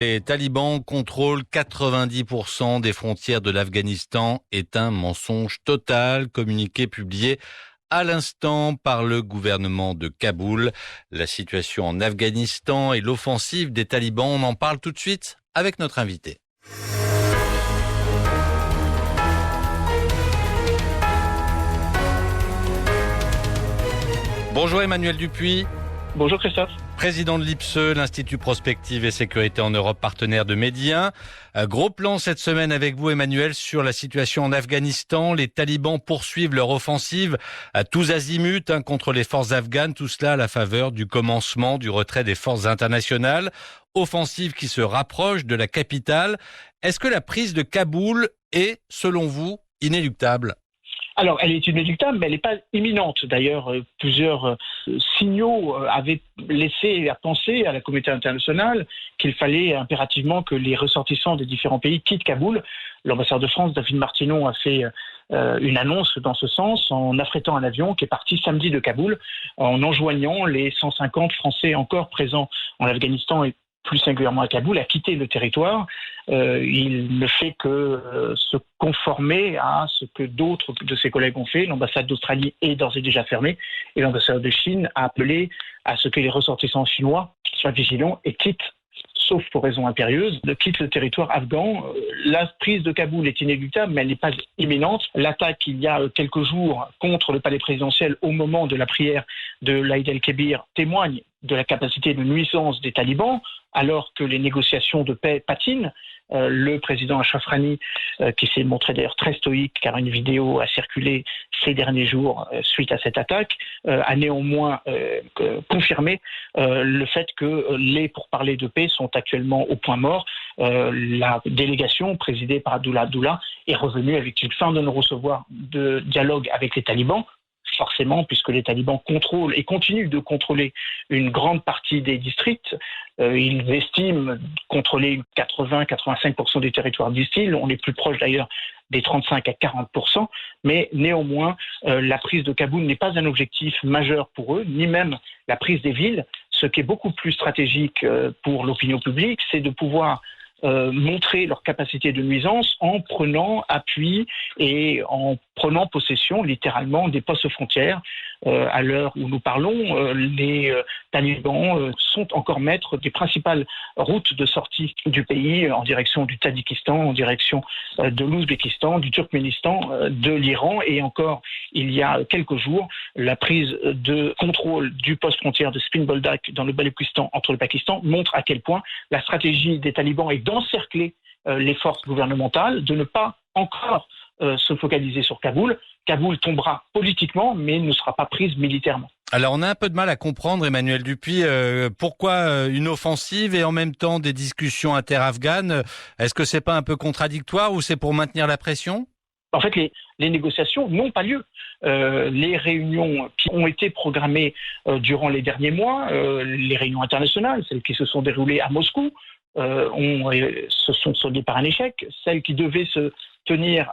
Les talibans contrôlent 90% des frontières de l'Afghanistan est un mensonge total, communiqué publié à l'instant par le gouvernement de Kaboul. La situation en Afghanistan et l'offensive des talibans, on en parle tout de suite avec notre invité. Bonjour Emmanuel Dupuis. Bonjour Christophe. Président de l'IPSE, l'Institut Prospective et Sécurité en Europe, partenaire de Médien. Gros plan cette semaine avec vous Emmanuel sur la situation en Afghanistan. Les talibans poursuivent leur offensive à tous azimuts contre les forces afghanes. Tout cela à la faveur du commencement du retrait des forces internationales. Offensive qui se rapproche de la capitale. Est-ce que la prise de Kaboul est, selon vous, inéluctable ? Alors, elle est inéluctable, mais elle n'est pas imminente. D'ailleurs, plusieurs signaux avaient laissé à penser à la communauté internationale qu'il fallait impérativement que les ressortissants des différents pays quittent Kaboul. L'ambassadeur de France, David Martinon, a fait une annonce dans ce sens en affrétant un avion qui est parti samedi de Kaboul, en enjoignant les 150 Français encore présents en Afghanistan et plus singulièrement à Kaboul, à quitter le territoire. Il ne fait que se conformer à ce que d'autres de ses collègues ont fait. L'ambassade d'Australie est d'ores et déjà fermée et l'ambassade de Chine a appelé à ce que les ressortissants chinois soient vigilants et quittent, sauf pour raison impérieuse, quittent le territoire afghan. La prise de Kaboul est inéluctable, mais elle n'est pas imminente. L'attaque il y a quelques jours contre le palais présidentiel au moment de la prière de l'Aïd el-Kébir témoigne de la capacité de nuisance des talibans, alors que les négociations de paix patinent. Le président Ashraf Ghani, qui s'est montré d'ailleurs très stoïque, car une vidéo a circulé ces derniers jours suite à cette attaque, a néanmoins confirmé le fait que les pourparlers de paix sont actuellement au point mort. La délégation présidée par Abdullah est revenue avec une fin de non-recevoir de dialogue avec les talibans, forcément, puisque les talibans contrôlent et continuent de contrôler une grande partie des districts. Ils estiment contrôler 80-85% des territoires, disent-ils. On est plus proche d'ailleurs des 35 à 40%. Mais néanmoins, la prise de Kaboul n'est pas un objectif majeur pour eux, ni même la prise des villes. Ce qui est beaucoup plus stratégique pour l'opinion publique, c'est de pouvoir montrer leur capacité de nuisance en prenant appui et en prenant possession littéralement des postes frontières. À l'heure où nous parlons, les talibans sont encore maîtres des principales routes de sortie du pays en direction du Tadjikistan, en direction de l'Ouzbékistan, du Turkménistan, de l'Iran et encore il y a quelques jours la prise de contrôle du poste frontière de Spin Boldak dans le Baloutchistan entre le Pakistan montre à quel point la stratégie des talibans est d'encercler les forces gouvernementales, de ne pas encore se focaliser sur Kaboul. Kaboul tombera politiquement, mais ne sera pas prise militairement. Alors on a un peu de mal à comprendre, Emmanuel Dupuis, pourquoi une offensive et en même temps des discussions inter-afghanes. Est-ce que c'est pas un peu contradictoire ou c'est pour maintenir la pression ? En fait, les négociations n'ont pas lieu. Les réunions qui ont été programmées durant les derniers mois, les réunions internationales, celles qui se sont déroulées à Moscou, se sont soldées par un échec. Celles qui devaient se tenir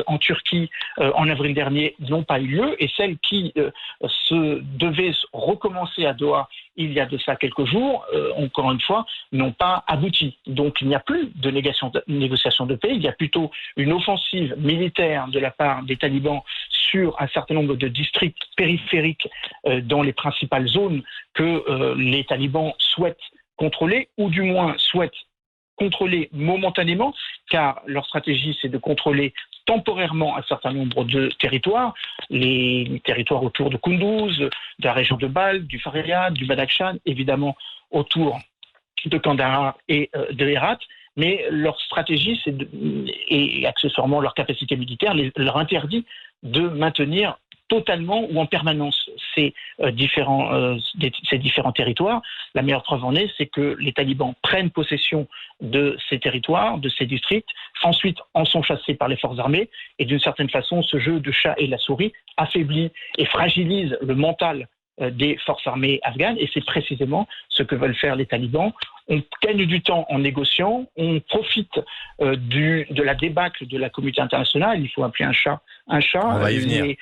en Turquie en avril dernier n'ont pas eu lieu et celles qui devaient recommencer à Doha il y a de ça quelques jours, encore une fois, n'ont pas abouti. Donc il n'y a plus de négociation de paix, il y a plutôt une offensive militaire de la part des talibans sur un certain nombre de districts périphériques dans les principales zones que les talibans souhaitent contrôler, ou du moins souhaitent contrôler momentanément, car leur stratégie c'est de contrôler temporairement un certain nombre de territoires, les territoires autour de Kunduz, de la région de Balkh, du Faryab, du Badakhshan, évidemment autour de Kandahar et de Herat, mais leur stratégie et accessoirement leur capacité militaire leur interdit de maintenir totalement ou en permanence ces différents territoires. La meilleure preuve en est, c'est que les talibans prennent possession de ces territoires, de ces districts, ensuite en sont chassés par les forces armées, et d'une certaine façon, ce jeu de chat et la souris affaiblit et fragilise le mental des forces armées afghanes, et c'est précisément ce que veulent faire les talibans. On gagne du temps en négociant, on profite de la débâcle de la communauté internationale, il faut appeler un chat un chat. On va y venir.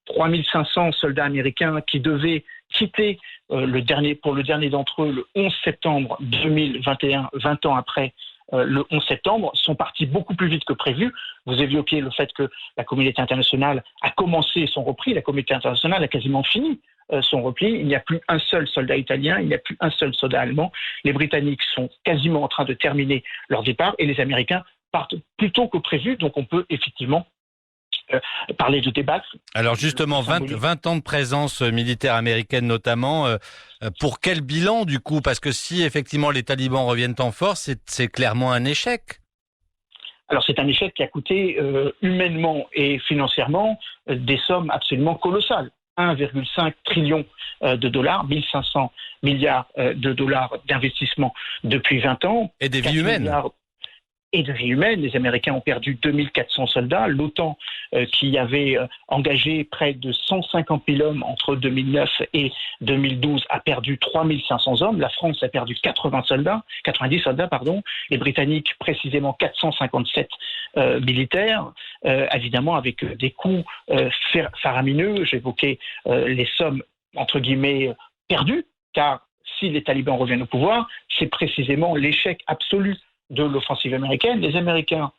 3500 soldats américains qui devaient quitté pour le dernier d'entre eux le 11 septembre 2021, 20 ans après le 11 septembre, sont partis beaucoup plus vite que prévu. Vous évoquiez le fait que la communauté internationale a commencé son repli, la communauté internationale a quasiment fini son repli. Il n'y a plus un seul soldat italien, il n'y a plus un seul soldat allemand. Les Britanniques sont quasiment en train de terminer leur départ et les Américains partent plus tôt que prévu, donc on peut effectivement parler de débattre. Alors justement, 20 ans de présence militaire américaine notamment, pour quel bilan du coup? Parce que si effectivement les talibans reviennent en force, c'est clairement un échec. Alors c'est un échec qui a coûté humainement et financièrement des sommes absolument colossales. 1,5 trillion de dollars, 1500 milliards de dollars d'investissement depuis 20 ans. Et des vies humaines. Et de vies humaines. Les Américains ont perdu 2400 soldats. L'OTAN, qui avait engagé près de 150 000 hommes entre 2009 et 2012, a perdu 3500 hommes. La France a perdu 90 soldats. Les Britanniques, précisément 457 militaires, évidemment avec des coûts faramineux. J'évoquais les sommes, entre guillemets, perdues, car si les talibans reviennent au pouvoir, c'est précisément l'échec absolu de l'offensive américaine. Les Américains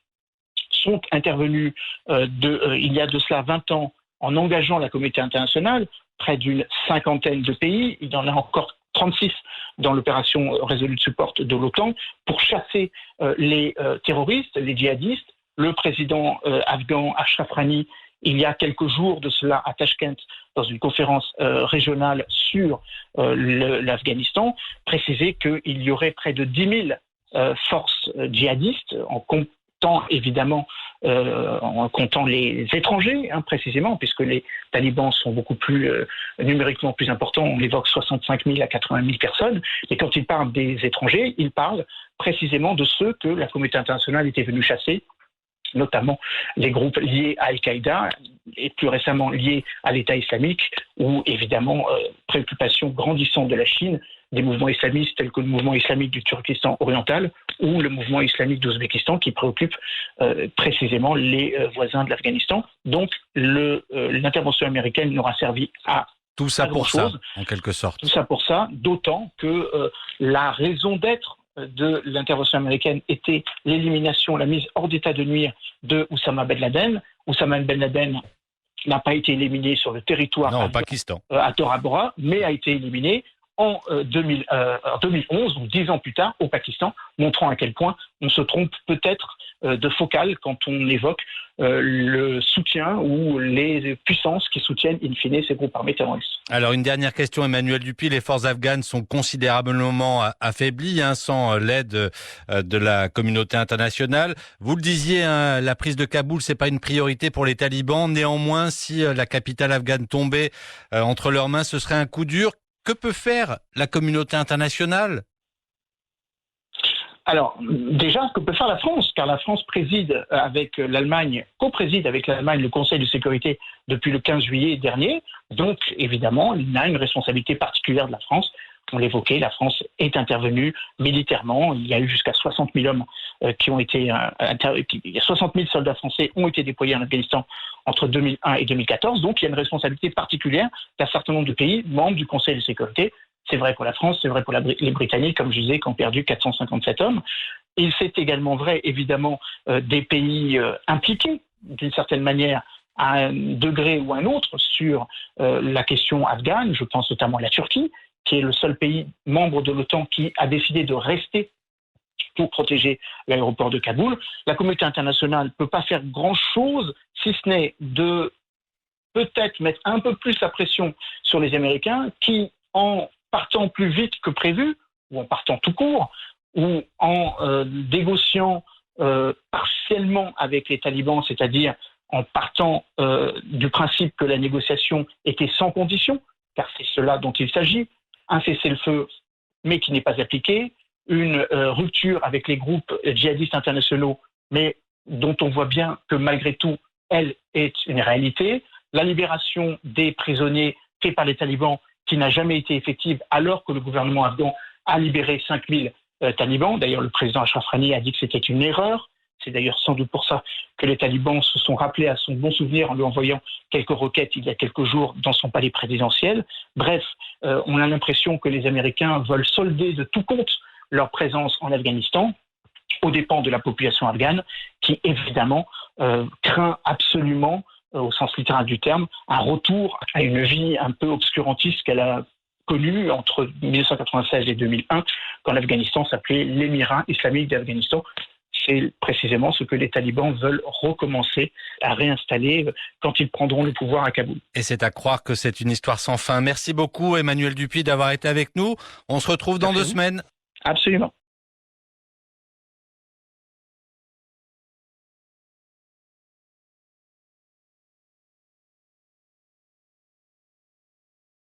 sont intervenus il y a de cela 20 ans en engageant la communauté internationale, près d'une cinquantaine de pays. Il y en a encore 36 dans l'opération Resolute Support de l'OTAN pour chasser les terroristes, les djihadistes. Le président afghan Ashraf Ghani, il y a quelques jours de cela à Tashkent, dans une conférence régionale sur l'Afghanistan, précisait qu'il y aurait près de 10 000 forces djihadistes, en comptant évidemment les étrangers, précisément, puisque les talibans sont beaucoup plus numériquement plus importants. On évoque 65 000 à 80 000 personnes. Et quand ils parlent des étrangers, ils parlent précisément de ceux que la communauté internationale était venue chasser, notamment les groupes liés à Al-Qaïda et plus récemment liés à l'État islamique, ou évidemment préoccupation grandissante de la Chine, des mouvements islamistes tels que le mouvement islamique du Turkestan oriental ou le mouvement islamique d'Ouzbékistan qui préoccupe précisément les voisins de l'Afghanistan. Donc l'intervention américaine n'aura servi à tout ça pour ça, en quelque sorte. Tout ça pour ça, d'autant que la raison d'être de l'intervention américaine était l'élimination, la mise hors d'état de nuire de Oussama Ben Laden. Oussama Ben Laden n'a pas été éliminé sur le territoire au Pakistan, à Tora Bora, mais a été éliminé en 2011, donc 10 ans plus tard, au Pakistan, montrant à quel point on se trompe peut-être de focale quand on évoque le soutien ou les puissances qui soutiennent in fine ces groupes armés terroristes. Alors une dernière question, Emmanuel Dupuy. Les forces afghanes sont considérablement affaiblies sans l'aide de la communauté internationale. Vous le disiez, la prise de Kaboul, c'est pas une priorité pour les talibans. Néanmoins, si la capitale afghane tombait entre leurs mains, ce serait un coup dur. Que peut faire la communauté internationale ? Alors, déjà, ce que peut faire la France, car la France préside avec l'Allemagne, co-préside avec l'Allemagne le Conseil de sécurité depuis le 15 juillet dernier. Donc, évidemment, il y a une responsabilité particulière de la France. On l'évoquait, la France est intervenue militairement. Il y a eu jusqu'à 60 000 hommes 60 000 soldats français ont été déployés en Afghanistan entre 2001 et 2014. Donc, il y a une responsabilité particulière d'un certain nombre de pays membres du Conseil de sécurité. C'est vrai pour la France, c'est vrai pour les Britanniques, comme je disais, qui ont perdu 457 hommes. Et c'est également vrai, évidemment, des pays impliqués, d'une certaine manière, à un degré ou un autre, sur la question afghane. Je pense notamment à la Turquie, qui est le seul pays membre de l'OTAN qui a décidé de rester pour protéger l'aéroport de Kaboul. La communauté internationale ne peut pas faire grand-chose, si ce n'est de peut-être mettre un peu plus la pression sur les Américains qui, en partant plus vite que prévu, ou en partant tout court, ou en négociant partiellement avec les talibans, c'est-à-dire en partant du principe que la négociation était sans condition, car c'est cela dont il s'agit, un cessez-le-feu mais qui n'est pas appliqué, une rupture avec les groupes djihadistes internationaux, mais dont on voit bien que malgré tout, elle est une réalité, la libération des prisonniers faits par les talibans qui n'a jamais été effective alors que le gouvernement afghan a libéré 5 000 talibans. D'ailleurs, le président Ashraf Ghani a dit que c'était une erreur. C'est d'ailleurs sans doute pour ça que les talibans se sont rappelés à son bon souvenir en lui envoyant quelques roquettes il y a quelques jours dans son palais présidentiel. Bref, on a l'impression que les Américains veulent solder de tout compte leur présence en Afghanistan aux dépens de la population afghane qui, évidemment, craint absolument, au sens littéral du terme, un retour à une vie un peu obscurantiste qu'elle a connue entre 1996 et 2001, quand l'Afghanistan s'appelait l'Émirat islamique d'Afghanistan. C'est précisément ce que les talibans veulent recommencer à réinstaller quand ils prendront le pouvoir à Kaboul. Et c'est à croire que c'est une histoire sans fin. Merci beaucoup Emmanuel Dupuis d'avoir été avec nous. On se retrouve dans 2 semaines. Absolument.